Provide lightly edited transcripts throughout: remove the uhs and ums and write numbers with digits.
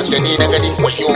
aljani na gani wayo.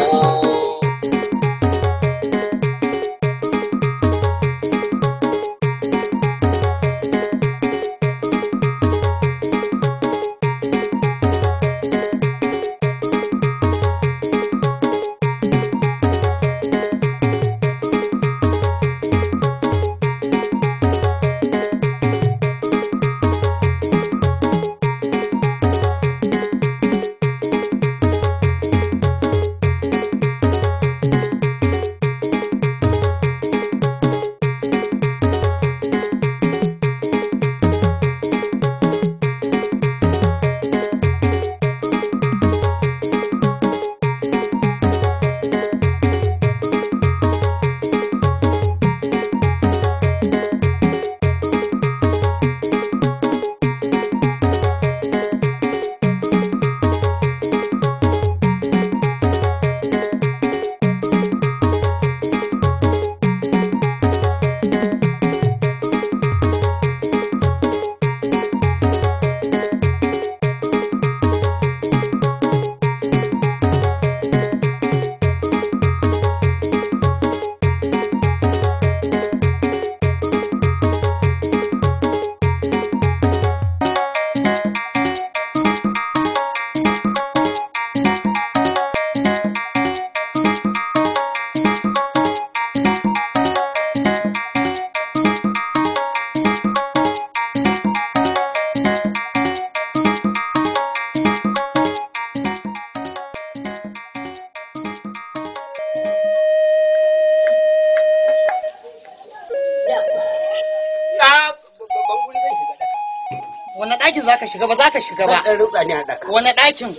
Wani ɗakin za ka shiga ba za ka shiga ba. Ɗan rutsa ne a ɗaka. Wani ɗakin?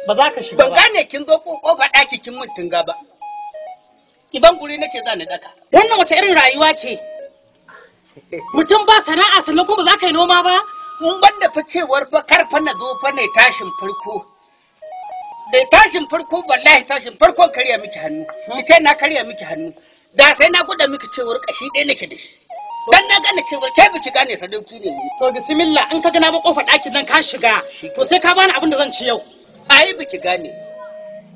Ba za ka shiga ba. Ban gane kin zo ƙofa ɗaki kin mun tunga ba. Iban guri nace za ni ɗaka. Wannan wace irin rayuwa ce? Mutum ba sana'a sannan kuma ba za ka yi noma ba? Mun banda fa cewar fa karfa na zo fa ne tashin farko. Da tashin farko wallahi tashin farkon karya miki hannu. Ita na karya miki hannu. Da sai na gwada miki cewar kashi ɗaya nake da shi. Dan na gane cewar kai biki gane sadauki ne ni. To bismillah in ka gana ba kofar ɗakin nan ka shiga. To sai ka bani abin da zan ci yau. Ai biki gane.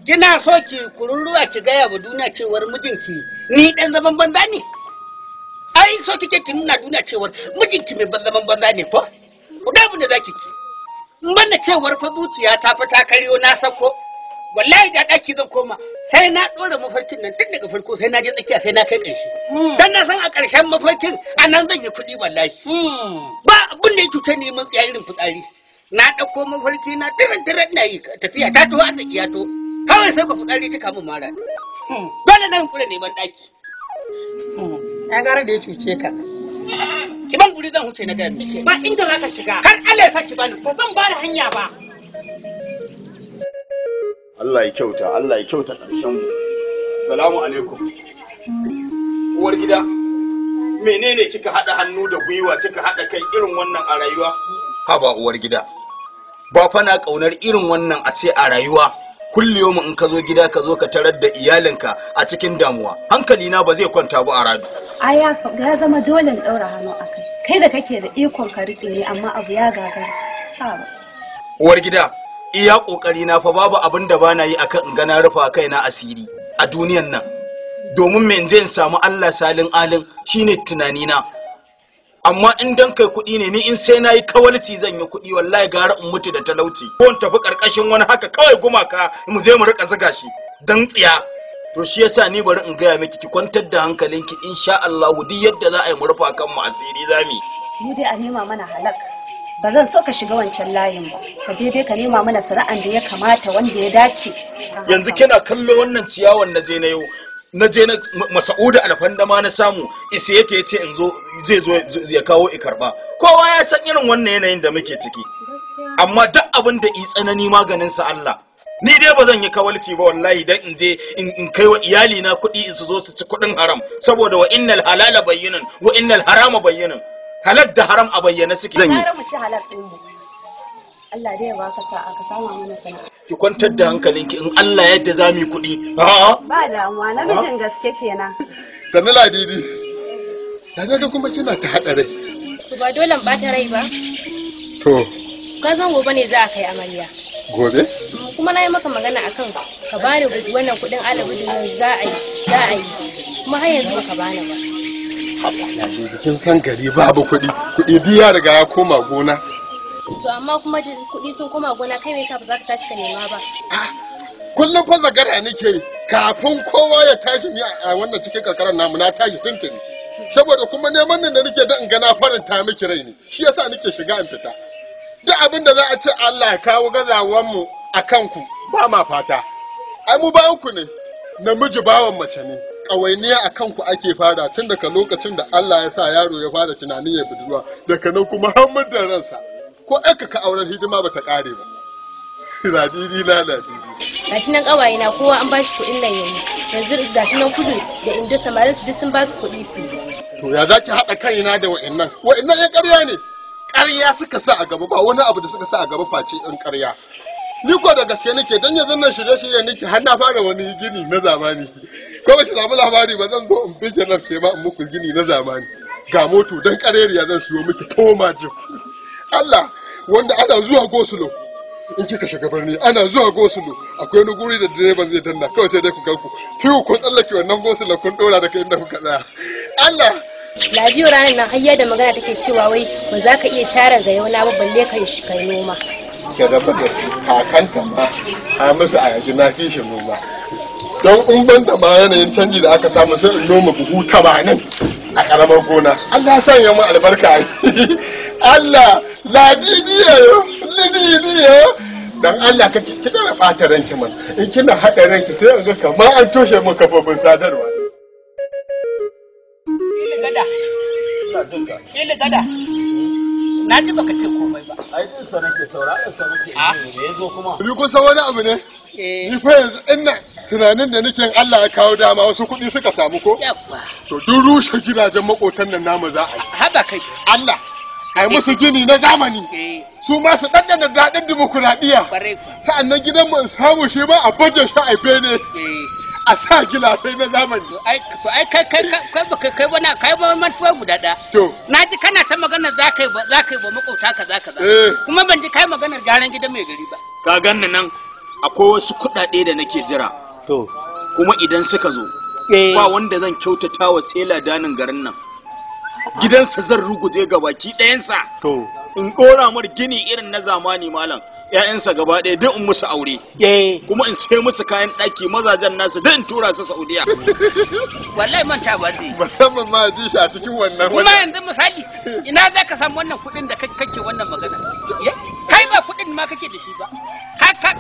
Kina so ki kururuwa ki gaya wa duniya cewar mijinki ni dan zaman banza ne. Ai so kike ki nuna duniya cewar mijinki mai zaman banza ne ko? Ku da mun da zaki ki. In banda cewar fa zuciya ta fa ta kariyo na sako. Wallahi da daki zan koma sai na dora mafarkin nan tun daga farko sai na je tsakiya sai na kai ƙarshe. Dan na san a ƙarshen mafarkin anan zan yi kuɗi wallahi. Ba abin da ya cuta ne mun tsaya irin fitsari. Na ɗauko mafarki na tirin na yi tafiya ta to a tsakiya to kawai sai ku fitsari ta kamun mara. Dole na kula neman ɗaki. Ya gara da ya cuce ka. Ki ban guri zan huce na gaya miki. Ba inda za ka shiga. Kar Allah ya saki bani. Ba zan ba da hanya ba. Allah ya kyauta, Allah ya kyauta ƙarshen mu. Salamu alaikum. Uwar gida, menene kika haɗa hannu da gwiwa kika haɗa kai irin wannan a rayuwa? Haba uwar gida, ba fa na ƙaunar irin wannan a ce a rayuwa. Kulliyomu in ka zo gida ka zo ka tarar da iyalinka a cikin damuwa. Hankalina ba zai kwanta ba a radu. Ai ya zama dole in ɗaura hannu a kai. Kai da kake da ikon ka riƙe ne amma abu ya gagara. Uwar gida, iya kokari na fa babu abin da bana yi akan in ga na rufa kaina asiri a duniyan nan. Domin me in je in samu Allah salin alin shine tunani na. Amma in dan kai kuɗi ne ni in sai nayi kawalci zan yi kuɗi wallahi gara in mutu da talauci. Ko in tafi karkashin wani haka kawai gumaka mu je mu rika zuga shi dan tsiya. To shi yasa ni bari in gaya miki ki kwantar da hankalinki insha Allah duk yadda za a yi mu rufa kanmu asiri zami. Mu dai a nema mana halak. Ba zan so ka shiga wancan layin ba. Ka je dai ka nema mana sana'an da ya kamata wanda ya dace. Yanzu kina kallo wannan ciyawan na je na yau. Na je na Masa'udu Alfanda ma na samu isa yace in zo zai zo ya kawo ikarba. Kowa ya san irin wannan yanayin da muke ciki. Amma duk abin da i tsanani maganin sa Allah. Ni dai ba zan yi kawalci ba wallahi dan in je in kai wa iyali na kuɗi su zo su ci kuɗin haram saboda wa innal halala bayyinun wa innal harama bayyinun. Halal da haram a bayyane suke. Zan yi. Mu ci halal din mu. Allah dai ya baka sa'a ka samu mana sana'a. Ki kwantar da hankalinki in Allah yadda za mu yi kuɗi. Ba damuwa namijin gaske kenan. Sannu Ladidi. Da kuma kina ta haɗa rai. To ba dole ɓata rai ba. To. Ka san gobe ne za a kai amarya. Gobe? Kuma na yi maka magana akan ka bani wannan kuɗin alabudin nan za a yi. Kuma har yanzu baka bani ba. Haba, kin san gari babu kuɗi. Kuɗi duk ya riga ya koma gona. To amma kuma kuɗi sun koma gona kai me yasa ba za ka tashi ka nema ba? Kullum fa zagara nake kafin kowa ya tashi ni a wannan cikin karkarar namu na tashi tuntuni. Saboda kuma neman nan da nake da in ga na faranta miki rai ne. Shi yasa nake shiga in fita. Duk abin da za a ce Allah ya kawo gazawan mu a kanku ba ma fata. Ai mu bayan ku ne. Namiji bawan mace ne. Ƙawainiya a kanku ake fara tun daga lokacin da Allah ya sa yaro ya fara tunanin ya budurwa daga nan kuma har da ransa. Ko aka ka auren hidima bata kare ba. Ladidi na ladidi. Gashi nan ƙawaye na kowa an bashi kuɗin nan yanzu gashi nan kudu da indo samarin su duk sun ba su kuɗi su. To ya zaki haɗa kaina da wa'annan? Wa'annan ya ƙarya ne. Ƙarya suka sa a gaba ba wani abu da suka sa a gaba face ɗin ƙarya. Ni ko da gaske nake dan yanzu nan shirye-shirye nake har na fara wani gini na zamani. Ko ba ki samu labari ba zan zo in bige nan ke ma in muku gini na zamani. Ga moto dan ƙareriya zan siyo miki toma jin. Allah wanda ana zuwa gosulo in kika shiga birni ana zuwa gosulo akwai wani guri da direban zai danna kawai sai dai ku ganku fiyu kun tsallake wannan gosulo kun dora daga inda kuka tsaya Allah Labiyo ranar nan hayya da magana take cewa wai ba za ka iya share ga yau na ba balle kai noma ka zaba da su kakanta ma a musu a yaji na fi shi noma don in ban da ma yanayin canji da aka samu sai in noma buhu 80 a karamar gona Allah sanya mu albarka Allah lidiyo dan Allah kake kina da fata ranki man in kina hada ranki sai an ga kamar an toshe mu kafofin sadarwa Ile gada na ji baka ce komai ba ai din sa nake sauraron sa nake me yazo kuma ni kusa wani abu ne ni fa yanzu ina tunanin da nake Allah ya kawo dama wasu kuɗi suka samu ko to duk rushe gidajen makotan nan namu za a yi haɗa kai Allah ai musu gini na zamani su ma su ɗanɗana daɗin dimokuraɗiyya sa'annan gidan mu samu shi ma a baje shi a bene a sa gilasai na zamani to ai kai wani kai ba mantuwa guda ɗaya to na ji kana ta magana za ka yi ba makauta kaza kuma ban ji kai maganar gyaran gidan mai gari ba ka ganni nan akwai wasu kuɗaɗe da nake jira to kuma idan suka zo ba wanda zan kyautata wa sai ladanin garin nan gidansa zan ruguje ga baki ɗayansa to in ɗora mar gini irin na zamani malam ƴaƴansa gaba ɗaya duk in musu aure kuma in sai musu kayan ɗaki mazajen nasu duk in tura su Saudiya wallahi manta ba zai musamman ma ji shi a cikin wannan kuma yanzu misali ina za ka samu wannan kuɗin da kake wannan magana kai ba kuɗin ma kake da shi ba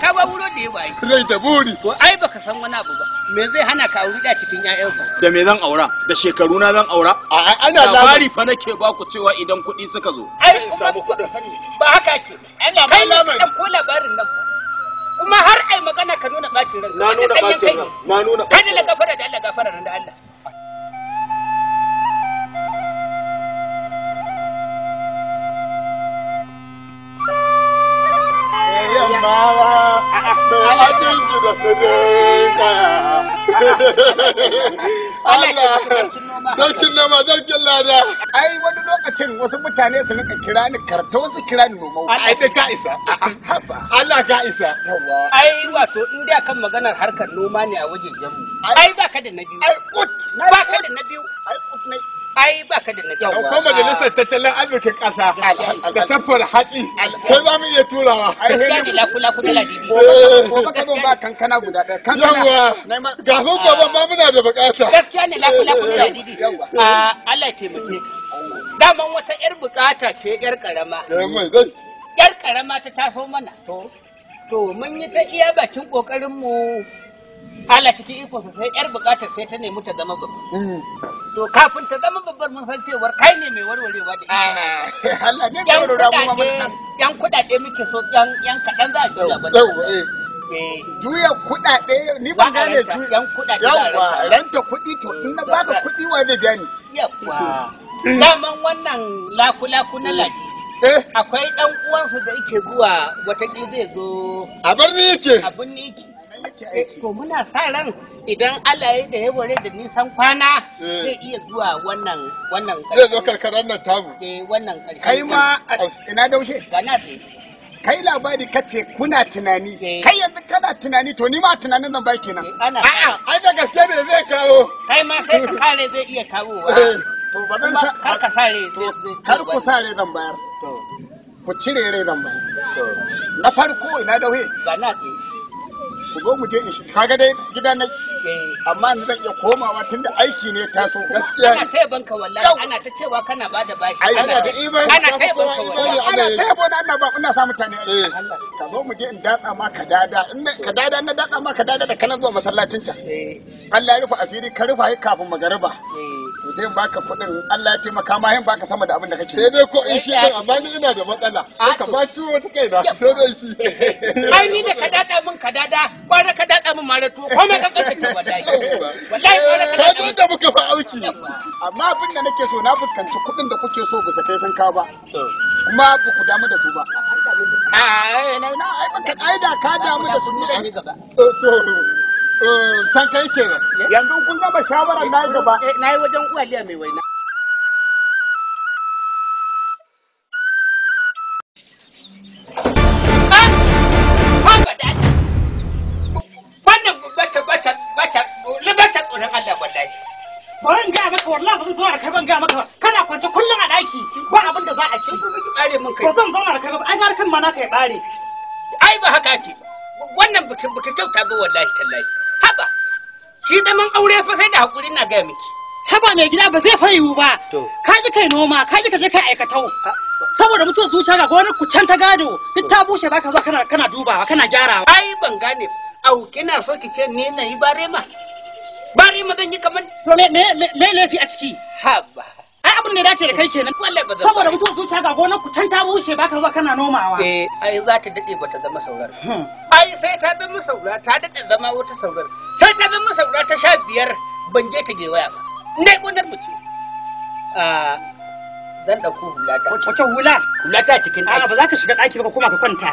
ka ba wuro da yawa rai da buri ai baka san wani abu ba me zai hana ka auri da cikin ƴaƴansa da me zan aura da shekaru na zan aura ana labari fa nake ba ku cewa idan kuɗi suka zo ai samu kuɗin ba haka ake ana ba lamari ko labarin nan kuma har ai magana ka nuna bacin ranka na nuna bacin ran na nuna kai da gafara da Allah gafara nan da Allah Allah zarkin nama zarkin lada ai wani lokacin wasu mutane su nika kira ni karta wasu kira ni nomau ai sai ka isa Allah ka isa ai wato in da kan maganar harkar noma ne a wajen jamu ai baka da na biyu ai kut baka da na biyu ai kut ne ai baka da na biyu ko majalisar tattalin arzikin kasa da safar hatsi kai za mu iya turawa ai sai la kula da ladidi ko baka zo ba kankana guda ɗaya kankana gafin gobe ma muna da bukata gaskiya ne la kula da ladidi Allah ya taimake daman wata yar bukata ce yar karama yar karama ta taso mana to mun yi ta iya bakin kokarin mu Allah cikin iko sai yar bukatar sai ta nemi ta zama babba to kafin ta zama babbar mun san cewar kai ne mai warwarewa da Allah ne mai warwarewa mu yan kudade muke so yan kadan za a juya ba juya kudade ni ban gane yan kudade yawa ranta kudi to in na baka kudi wa da gani yawa daman wannan laku na ladi akwai dan uwansu da yake zuwa wata zai zo a birni yake to muna sa ran idan Allah ya da ya ware da nisan kwana zai iya zuwa wannan zai zo karkarar nan tamu wannan kai ma ina daushe ga na tsaye kai labari kace kuna tunani kai yanzu kana tunani to ni ma tunanin zan bai kenan a'a ai da gaske ne zai kawo kai ma sai ka sare zai iya kawowa to ba zan sa kar ka sare kar ku sare zan bayar to ku cire rai zan bayar to na farko ina dawe ba na ce ku zo mu je in shi kaga dai gida na amma ni zan iya komawa tunda aiki ne taso gaskiya ana taya banka wallahi ana ta cewa kana bada baki ana da imani ana taya banka wallahi ana taya bona ana ba ina sa mutane Allah ka zo mu je in datsa ma ka dada in ka dada na datsa ma ka dada da kana zuwa masallacin ta Allah ya rufa asiri ka rufa yi kafin magariba to sai in baka kuɗin Allah ya taimaka ma yin baka sama da abin da kake sai dai ko in shi amma ni ina da matsala ka ba ciwo ta kai na sai dai shi ai ni da ka dada min ka dada kwana ka dada min marato ko me ka kace ta wallahi wallahi ka ji da muka fa auki amma abin da nake so na fuskanci kuɗin da kuke so bisa kai sun ka ba kuma ba ku damu da su ba ai na ai baka ai da ka damu da su ne gaba san kai kenan yanzu kun gama shawarar na gaba na yi wajen uwaliya mai waina Bari in gaya maka wallahi ba zan zauna da kai ban gaya maka kana kwance kullum a ɗaki ba abin da za a ci. Ba zan zauna da kai ba an harkan ma naka ya ɓare. Ai ba haka ke wannan baka kyauta ba wallahi tallahi. Haba shi zaman aure fa sai da hakuri na gaya miki. Haba mai gida ba zai fayiwu ba. Ka ji kai noma ka ji ka je kai aikatau. Saboda mutuwar zuciya ga wani ku can ta gado duk ta bushe baka zo kana dubawa kana gyarawa. Ai ban gane au kina so ki ce ni na yi bare ma. Bari ma zan yi kamar to me laifi a ciki haba ai abin da ya dace da kai kenan saboda mutuwar zuciya ga gonar ku can ta bushe baka zuwa kana nomawa ai za ta dade bata zama saurar ai sai ta zama saurar ta dade zama wata saurar sai ta zama saurar ta 15 ban je ta gewaya ba indai gonar mu ce zan dauko hulata wace hulata cikin daki ba za ka shiga daki ba kuma ka kwanta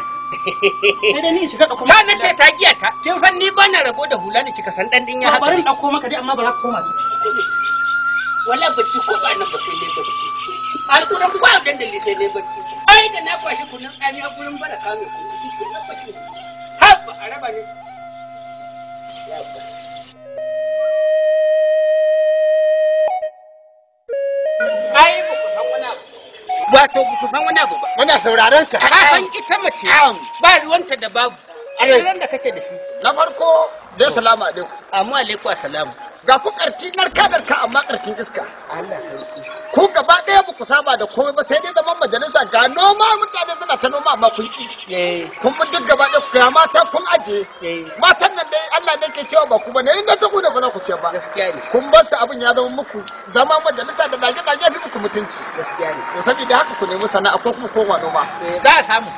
sai dai ni shiga dauko ta nace ta giya ta kin san ni bana rabo da hula ne kika san dan din ya haka bari in dauko maka dai amma ba za ka koma ciki wala bacci ko ba nan ba sai ne bacci alquran ba dan da sai ne bacci ai da na kwashi kunun tsamiya gurin baraka mai kunun shi ke nan bacci haba araba ne ai ba ku san wani abu wato ba ku san wani abu ba muna sauraron ka san ita mace ba ruwanta da babu a ran da kake da shi na farko dai salamu alaikum amma alaikum assalamu ga ku karti narka amma kartin iska Allah sarki ku gaba ɗaya ba ku saba da komai ba sai dai zaman majalisa ga noma mutane suna ta noma amma kun ki kun bi duk gaba ɗaya ku kai mata kun aje matan nan dai Allah ne ke cewa ba ku bane in da ta ku ne ba za ku ce ba gaskiya ne kun bar su abin ya zama muku zama majalisa da dage fi muku mutunci gaskiya ne to saboda haka ku nemi sana'a ko kuma koma noma za a samu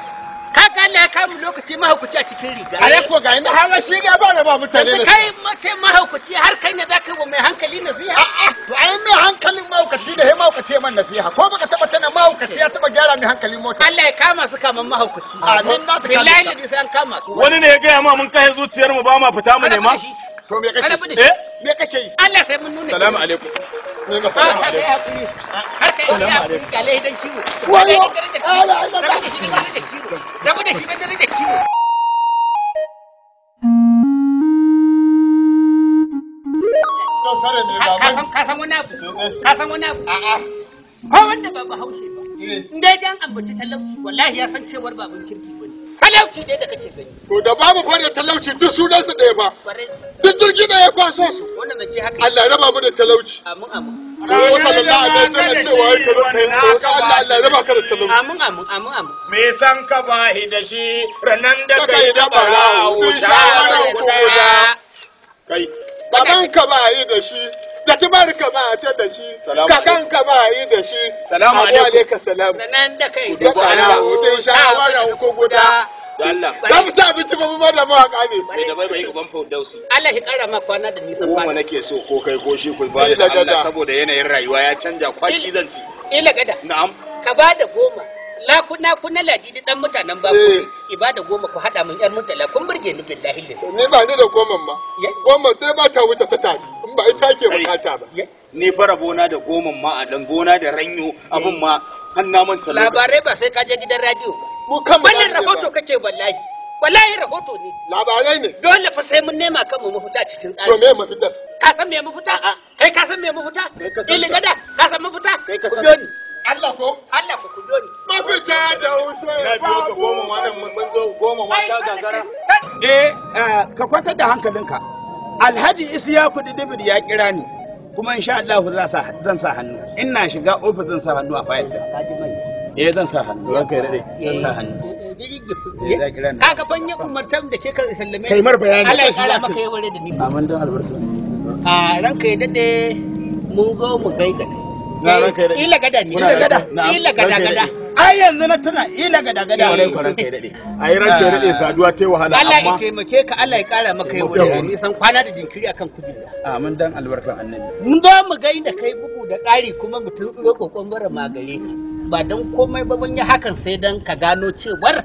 kaga Allah ya kamu lokaci mahaukaci a cikin riga are ko ga inda hawa shi ga ba mutane da kai mace mahaukaci har kai ne zaka yi wa mai hankali nasiha to ai mai hankalin mahaukaci da he mahaukaci man nasiha ko baka taba tana mahaukaci ya taba gyara mai hankali mota Allah ya kama su kaman mahaukaci amin na ta billahi da sai an kama su wani ne ya gaya ma mun kai zuciyar mu ba ma fita mu ne ma to me kake me kake yi Allah sai mun nuna salamu alaikum ne ga salamu alaikum har kai ya kale dan kiwo wayo Allah Allah rabu da shi da darajar kiwo ka san wani abu a'a ko wanda ba bahaushe ba in dai dan ambaci talauci wallahi ya san cewar baban kirki bane talauci dai da kake gani to da babu fara talauci duk sunan su ɗaya fa duk jirgi da ya kwaso su wannan zance haka Allah ya raba mu da talauci amin amin ko sallallahu alaihi wasallam cewa yake ka Allah ya raba ka da talauci amin me san ka bahi da shi ranan da kai da barawo shawara guda kai baban ka ba yi da shi jatumar ka ba ta da shi kakan ka ba yi da shi salamu alaikum salam ranan da kai da barawo din shawara ko guda da Allah za mu ci abinci ba mu ma da mawaka ne bai da bai gaban Firdausi Allah ya kara ma kwana da nisan kwana kuma nake so ko kai ko shi ku ba da Allah saboda yanayin rayuwa ya canja kwaki zan ci ila gada na'am ka ba da 10 kuna ladidi dan mutanen babu ibada 10 ku hada min yar mutala kun burge ni billahi ni ba ni da 10 ma 10 sai ba ta wuce ta tafi in ba ita ke bukata ba ni fara bona da 10 ma a dan gona da ranyo abun ma har na manta labarai ba sai ka je gidan radio ba mu kan wannan rahoto kake wallahi rahoto ne labarai ne dole fa sai mun nema kanmu mafita cikin tsari to me mafitar ka san me mafita kai ka san me mafita ili gada ka san mafita kai ka san ni Allah ko ku biyo ni mafita da wuce na biyo ka goma wannan mun zo goma ma ta gagara ka kwantar da hankalinka Alhaji Isiyaku Didibir ya kira ni kuma insha Allah zan sa hannu ina shiga ofis zan sa hannu a fayil din zan sa hannu ranka ya dade zan sa hannu kaga fanya umartan da ke ka sallame kai mar bayani Allah ya kara maka yaware da ni amin dan albarka ranka ya dade mun zo mu gaida na ranka ya dade ila gada ni ila gada ai yanzu na tuna ila gada ranka ya dade ai ranka ya dade saduwa tai wahala Allah ya taimake ka Allah ya kara maka yaware da ni san kwana da jinkiri akan kujera amin dan albarkan annabi mun zo mu gaida kai bugu da ƙari kuma mutum tsoro kokon bara magare ka ba don komai ba mun yi hakan sai dan ka gano cewar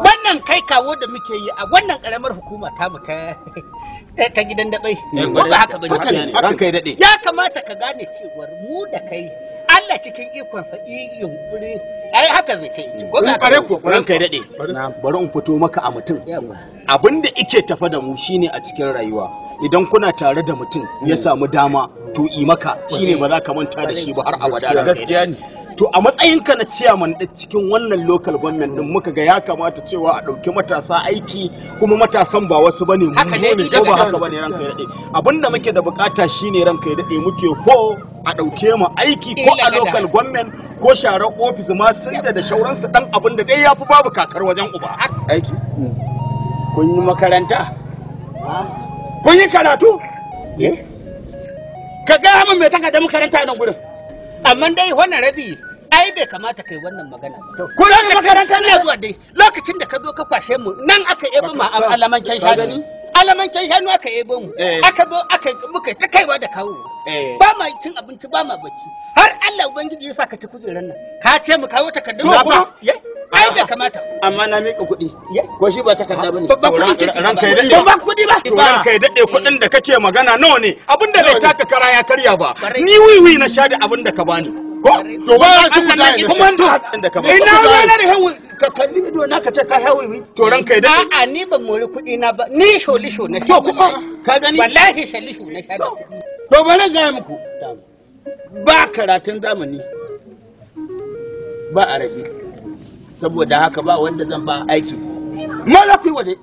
wannan kai kawo da muke yi a wannan karamar hukuma ta mu ta gidan dabai ko ba haka bane ranka ya dade ya kamata ka gane cewar mu da kai Allah cikin ikon sa yunkuri ai haka zai ce ko ga ranka ya dade bari in fito maka a mutum abinda ike tafa da mu shine a cikin rayuwa idan kuna tare da mutum ya samu dama to i maka shine ba za ka manta da shi ba har abada gaskiya ne to a matsayinka na ciyaman da cikin wannan local government din muka ga ya kamata cewa a ɗauki matasa aiki kuma matasan ba wasu bane mu ne ko ba haka bane ranka ya dade abinda muke da bukata shine ranka ya dade muke ko a ɗauke mu aiki ko a local government ko share office ma sun da shauransu dan abin da dai yafi babu kakar wajen uba aiki kun yi makaranta kun yi karatu ka ga mun me taka da makaranta nan gurin amma dai wannan rabi ai bai kamata kai wannan magana ko da makaranta ne zuwa dai lokacin da ka zo ka kwashe mu nan aka ebo mu alaman kai shanu aka ebo mu aka zo muka ta kaiwa da kawo ba ma cin abinci ba ma bacci har Allah ubangiji ya saka ta kujeran nan ka ce mu kawo takardun ba ai bai kamata amma na mika kuɗi ko shi ba takarda bane ba kuɗi kike ranka ya dade ba kuɗi ba to ranka ya dade kuɗin da kake magana nawa ne abinda bai taka kara ya karya ba ni wiwi na sha da abinda ka bani ko to ba shi guda ne kuma da ka bani ina wani da hawi ka kalli ido na ka ce ka hawi to ranka ya dade a'a ni ban mori kuɗi na ba ni sholisho na to kuma ka gani wallahi sholisho na sha to bari ga muku ba karatun zamani ba arabi saboda haka ba wanda zan ba aiki mala ku waje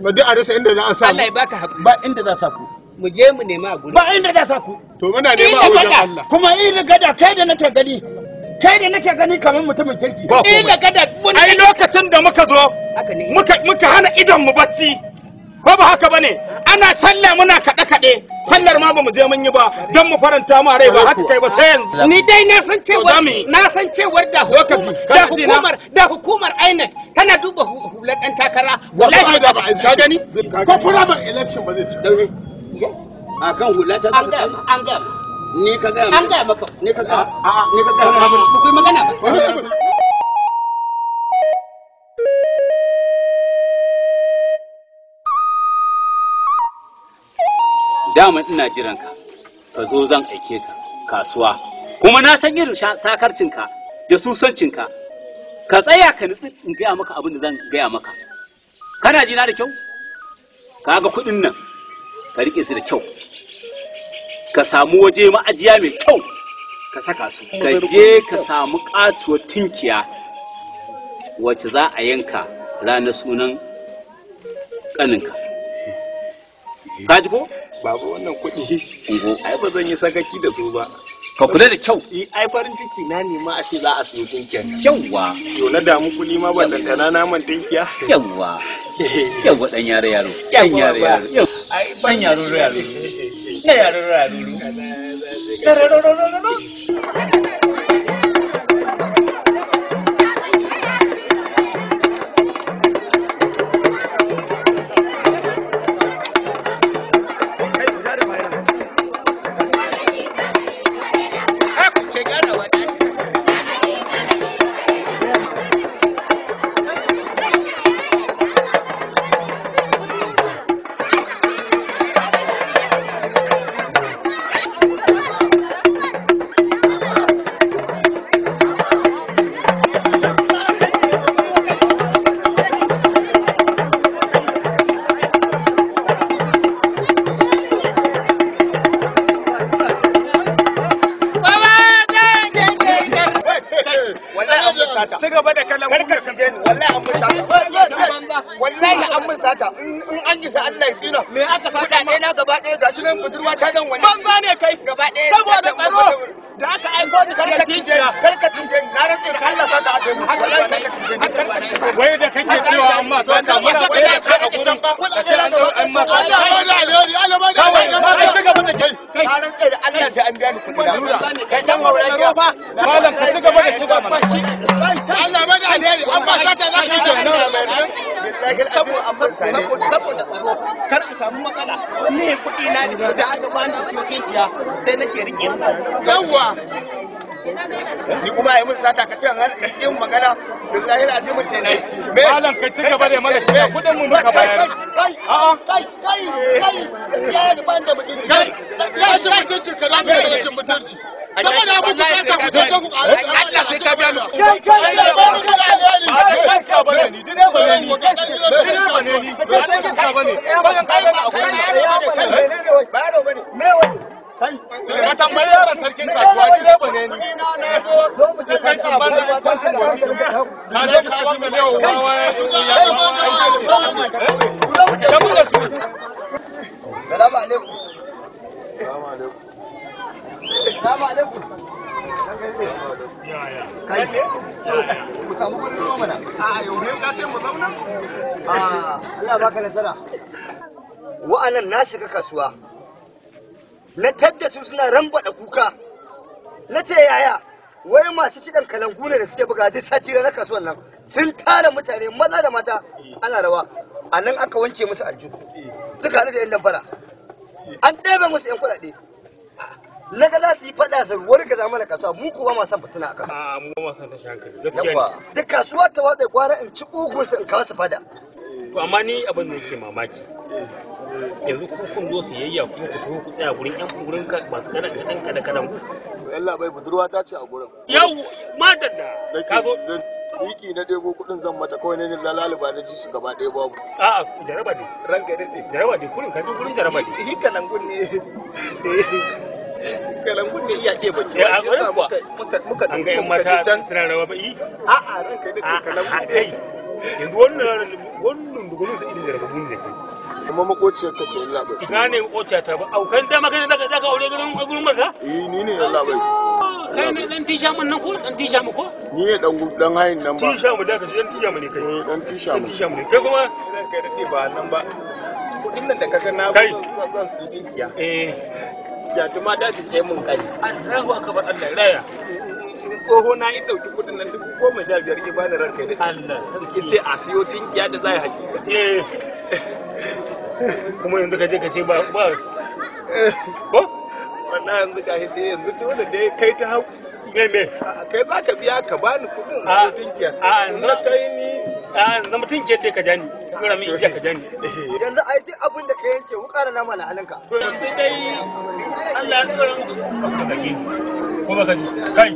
ba dai a rasa inda za a sa Allah ya baka hakuri ba inda za sa ku mu je mu nema a guri ba inda za sa ku to muna nema a wajen Allah kuma ina gada kai da nake gani kamar mutumin kirki ina gada ai lokacin da muka zo muka hana idan mu bacci ko ba haka bane ana sallah muna kaɗe sallar ma bamu je mun yi ba don mu faranta ma rai ba haka kai ba sai yanzu ni dai na san cewar da hukumar INEC tana duba hular dan takara wallahi da ba ka gani ko primary election ba zai ci akan hula ta an ga ni ka ga an ga maka ni ka ga ni ka ga ku magana ba dama ina jiran ka zo zan aike ka kasuwa kuma na san irin sakarcinka da susancinka ka tsaya ka nutsi in gaya maka abin da zan gaya maka kana ji na da kyau kaga kuɗin nan ka rike su da kyau ka samu waje ma'ajiya mai kyau ka saka su ka je ka samu katuwar tinkiya wacce za a yanka ranar sunan kaninka ka ji ko babu wannan kuɗi ai ba zan yi sakaki da su ba ka kula da kyau ai farin ciki na nema a ce za a siyo tinkiya yawwa to na damu kuɗi ma ban dantana naman tinkiya yawwa dan yaro dan yaro ai ban yaro sata. Ci gaba da kallon Karka cije ni, wallahi an mun sata. Wallahi an mun sata. In an isa Allah ya tsina. Me aka sata Kuɗaɗe na gaba ɗaya gashi nan budurwa ta dan wani. banza ne kai Gaba ɗaya. saboda tsaro da aka aiko ni Karka cije ni, karka cije ni. Na rantse da Allah sata aka yi mu. Wallahi karka cije ni. Karka cije ni. wai da kake cewa amma sata muna tsaye da kai a gurin a ce an ɗau an masa Allah ba da alheri, Allah ba da kawai alheri. ai ci gaba da kai Na rantse da Allah sai an biya ni kuɗi na. Kai dan auren ya ba. malam ka ci gaba da kiɗa mana Allah ba da alheri, amma sata za ka yi da nawa mai ran. saboda tsaro kar a samu matsala ne kuɗi na ne da aka bani cikin kiya sai nake rike Yawwa. Ni kuma yi min sata ka ce har in magana billahi alazim sai nayi. malam ka ci gaba da mana kiɗa kuɗin mu muka bayar a'a Kai, ya ni ban da mutunci. Kai, ya shi mutunci ka na mai rashin mutunci. Saboda abu ku sata ku je ku Allah sai ka biya ni. Allah ba ni da alheri. kai ka bane ni direba ne ni direba ne ni ba sai ka bane bayan ka bane a gurin Ba yaro bane. ka tambayi yaron sarkin kasuwa direba ne ni kai cin banda ka je ka wanga ne wa ya mu da su Salamu alaikum. Salamu alaikum. Mu samu gurin ruwa mana. a yau ne ka ce mu zauna Allah baka nasara. Wa'anan na shiga kasuwa. Na tadda su suna rambada kuka. Na ce yaya, wai masu kiɗan kalangu ne da suke buga duk sati na kasuwan nan. Sun tara mutane maza da mata ana rawa. A nan aka wanke musu aljihu. Suka haɗu da 'yan damfara. An ɗebe musu 'yan kuɗaɗe. Na ga za su yi faɗa su wargaza mana kasuwa, mu kuwa ma san fitina a kasa. a mu ba san tashi hankali gaskiya Yawwa, duk kasuwa ta watsa gwara in ci ugun su in kawo su fada. ne to amma ni abin da yake mamaki yanzu ku kun zo siyayya kuma ku taho ku tsaya gurin yan gurin masu kadan kadan ku Yalla bai budurwa ta ce a gurin. yau matar da ka zo Diki na ɗebo kuɗin zan mata kawai ne lalaliba na ji su gaba ɗaya babu. a'a jaraba ne ranka dade jaraba ne kurin ka zo gurin jaraba ne hi kalangun ne kalangun ne iya ɗaya baki a gurin kuwa muka an ga yan mata suna rawa ba yi a'a ranka dade kalangun a kai yanzu wannan dugunin sa irin jaraba mun ne kai Kuma makociyar ka ce yalla bai. ina ne makociya ta ba aukan da magana daga aure gurin mata Ni ne yalla bai. kai ne dan tisha mun nan ko dan tisha mu ko Ni ne dan hayin nan ba. tisha mu da ka dan tisha mu ne kai Dan tisha dan mu. tisha mu ne kai kuma ranka dade ba nan ba kudin nan da kaga na Kai. zan su dinkiya eh ya tuma da jike mun kari Allahu akbar Allah ya raya tsoho na yi dauki kudin nan 15,000 ki bani ranka dade Allah sarki yace a siyo tinkiya da zai hakika eh kuma yanzu ka je ka ce ba ko wannan yanzu ga shi dai yanzu dole dai kai ta hau me kai za ka biya ka bani kudin a a tinkiyar na kai ni na mutum ke ka jani ka tsira min igiya ka jani Yanzu ai duk abin da ka yanke wukara na mana halinka. to sai dai Allah ya tsira min ka zage ni ko ba ka ji kai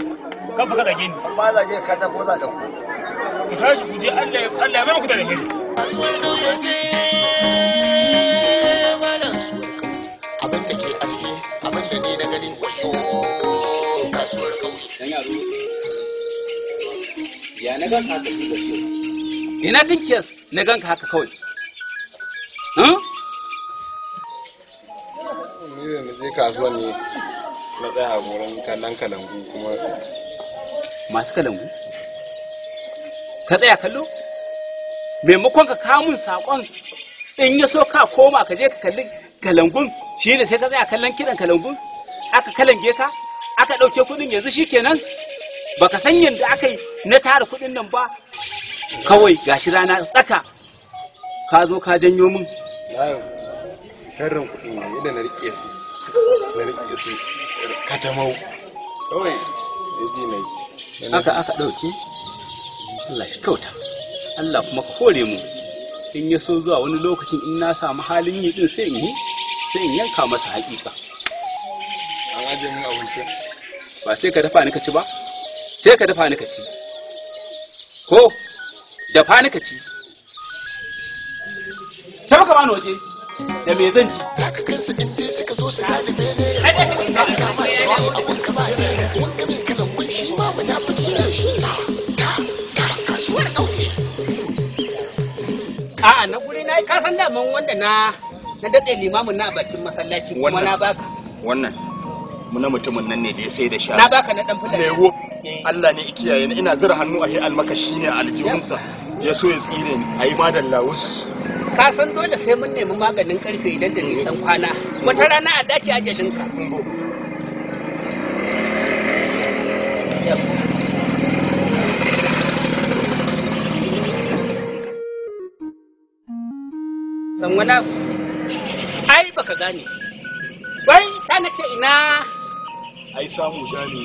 kan fa ka zage ni Amma za je ka tafo za ka ku. ku tashi ku je Allah ya mai ku da alheri Abin da ke a ciki, abin da ni na gani wayo kasuwar kauye. dan yaro ya na ganka haka shi gaskiya ina tinkiyas na ganka haka kawai Ni da na je kasuwa ne na tsaya a gurin kallon kalangu kuma masu kalangu ka tsaya kallo maimakon ka kamun sakon in ya so ka koma ka je ka kalli kalangun shi ne sai ka tsaya kallon kiɗan kalangun aka kalange ka aka ɗauke kuɗin yanzu shi kenan baka san yadda aka yi na tara kuɗin nan ba kawai gashi rana tsaka ka zo ka janyo min layin sharrin kuɗi ne yadda na riƙe su katamau kawai yaji na yi aka ɗauke Allah shi kyauta Allah kuma ka hore mu in ya so zuwa wani lokacin in na samu halin yi din sai in yanka masa haƙiƙa an ajiye min abinci ba sai ka dafa ni ka ci ba sai ka dafa ni ka ci ko dafa ni ka ci ta baka bani waje da me zan ci zaka kansu inda suka zo su gani mene ne wanda ya kama shi abun ka ba ne wanda mai kalan shi ma munafiki ne shi ka san daman wanda na daɗe limamin na bakin masallaci kuma na baka. Wannan na mutumin nan ne da ya sai da sha. Na baka na dan fulani. Lewo. Allah ne ikiyaye ni ina zira hannu a hi almakashi ne a aljihunsa. Ya so ya tsire ni ayi madan lawus. Ka san dole sai mun nemi maganin karfe idan da nisan kwana. Wata rana a dace ajalinka. San wani abu? Ai baka gane. Wai sa nake ina. Ai samu shani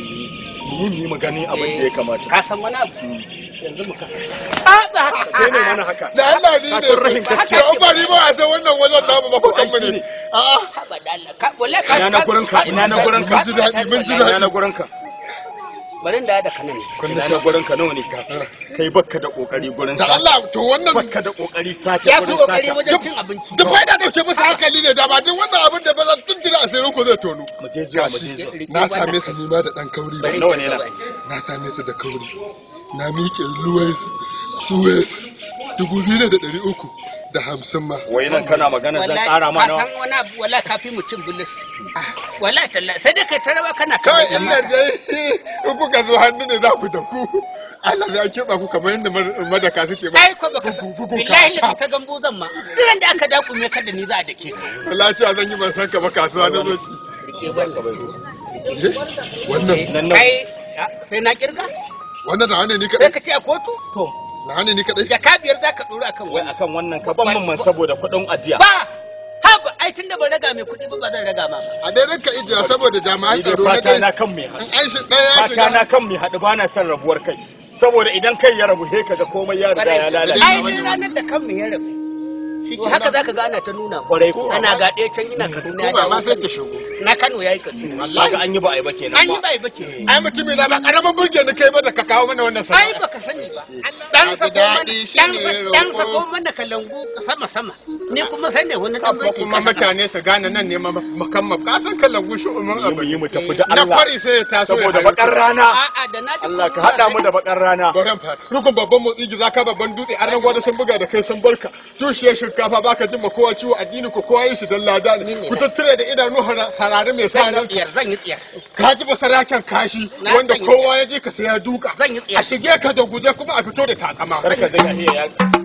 ni magani abin da ya kamata. Ka san wani abu? Yanzu mu kasa. A da haka. Kai ne mana haka. Da Allah ni ne. Kasar rahim gaskiya. Ka ba ni ba a san wannan wajen namu ba ko kan mu ne. A'a. Haba da Allah. Ka wallahi ka. Ina na gurin ka, ina na gurin ka. Mun ji daɗi, mun ji daɗi. Ina na gurin ka. Bari da kanan. Ina na gurin ka nawa ne gafara. Kai bakka da kokari gurin Da sata. Allah to wannan Bakka da kokari sata Ya fi gurin kokari sata. wajen cin abinci. duk faida dauke musu hankali ne da ba din wannan abin da ba zan tuntuna asirin ku zai tono. Mu je zuwa mu je zuwa. Na same su nima da dan kauri ba. Nawa ne na? Na same su da kauri. Na miƙe Luwais Suez 2,350 ma. Wai nan kana magana zan ƙara ma nawa. Ka san wani abu wallahi kafi mutum bulus. Wallahi tallahi sai dai kai taraba kana Kawai illa dai in kuka zo hannu ne za ku da ku. Allah ya kirba ku kamar yadda madaka suke ba. ai ko baka san billahi la ta gambo zan ma idan da aka dakume ka da ni za a dake ka Wallahi ce zan yi ban san ka ba kasuwa na zoci. rike ban Wannan kai sai na kirga wannan da hannu ni sai kadai. ka ce a kotu To, Na hannu ni kadai. jaka biyar za ka dora akan wai wani akan wannan ka ban man saboda kuɗin ajiya. ba haba ai tunda ban raga mai kuɗi ba zan raga ma A dai ranka ijiya saboda jami'an Ni dai tsaro na fata na dai. kan mai haɗu. In an shi ɗaya ya Fata na shiga. kan mai haɗu ba na son rabuwar kai. Saboda idan kai ya rabu sai kaga komai ya riga ya lalace. ai duk ranar da kan mu ya rabu to haka zaka ga ana ta nuna Kwarai ko. ana ga ɗaya can ina Kaduna ya Ko ba ma dawo sai ta shigo. na Kano yayi Kaduna Kaga an yi ba a yi ba kenan. an yi bai ba ke Ai mutumi na ba karamin burge ni kai ba da ka kawo mana wannan ai sana'a. baka sani ba dan Masu sako mana daɗi shi ne dan roƙo. sako mana kalangu sama sama ni kuma sai ne wani dan Ko baiti kuma mutane su gane nan ne makamma ka san kallon gushi umar Mu abu. yi mu tafi da Na Allah. kwari sai ya taso Saboda ya bakar rana. a'a da na ji Allah ka haɗa mu da bakar rana. Baran fa rukun babban motsi giza ka babban dutse an rangwa da sun buga da kai sun barka tushiyar shinkafa baka jin ma kowa ciwo addini ko kowa yin shi dan lada ne ku tattare da idanu harare mai sa zan yi tsiyar zan yi tsiyar ka ji basaraken kashi Na wanda sani. kowa ya je ka sai ya duka Zan yi tsiya. a shige ka da guje kuma a fito da takama Karka zai iya ya.